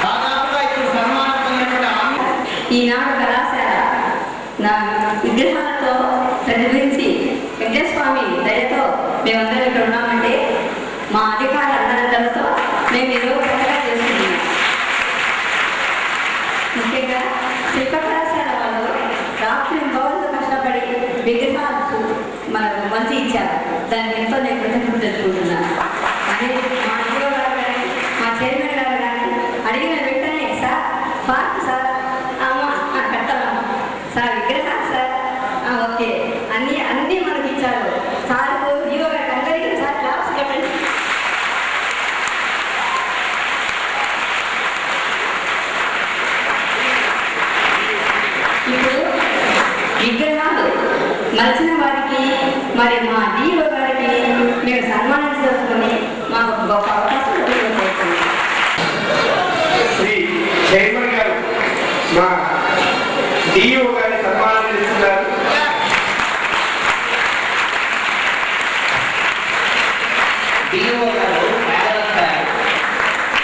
దాదాపుగా ఇప్పుడు సన్మానం పొందినటువంటి ఈనాడు కళాశాల నా విగ్రహాలతో ప్రతిబింబించి వెంకటస్వామి దయతో మేమందరం ఇక్కడ ఉన్నామంటే మా అధికారుల అందరితో మేము ఏదో చక్కగా చేస్తున్నాం. ముఖ్యంగా శిల్ప కళాశాల వాళ్ళు రాత్రి భవన్తో కష్టపడి విగ్రహాలు మనకు మంచి ఇచ్చారు. దానికి ఎంతో నేను కృతజ్ఞతలు తెలుసుకుంటున్నాను. అదే మా ఇంట్లో గారు కానీ మా చైర్మన్ గారు కానీ అడిగిన వెంటనే సార్ పార్క్ సార్ కట్టాలమ్మా సార్ విగ్రహాలు సార్ ఓకే అన్నీ మనకి ఇచ్చారు. సార్ హీరో గారు అందరికీ సార్ క్లాప్స్ కట్టండి. ఇప్పుడు విగ్రహాలు మలిచిన వారికి మరి మా డిఓ గారికి మేము సన్మానం చేసుకుని మాకు గొప్ప అవకాశం కోరుతున్నాం. శ్రీ చైర్మన్ గారు మా డిఓ గారి సన్మానం చేస్తున్నారు. డిఓ గారు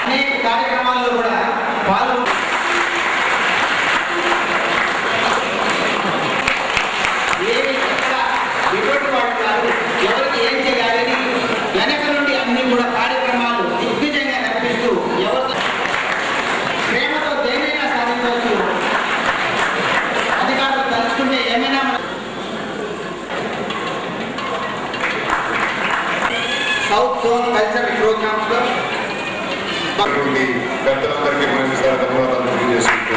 అనేక కార్యక్రమాల్లో కూడా పాల్గొని ఎటువంటి వాళ్ళు కాదు, ఎవరికి ఏం చేయాలని వెనక నుండి అన్ని కూడా కార్యక్రమాలు దిగ్విజయంగా నడిపిస్తూ ఎవరు ప్రేమతో దేనైనా సాధించవచ్చు. అధికారులు తలుచుకుంటే ఏమైనా సౌత్ జోన్ కల్చర్ ప్రోగ్రామ్స్ లో పెద్దలందరికీ మనం ధన్యవాదాలు తెలియజేసుకుంటూ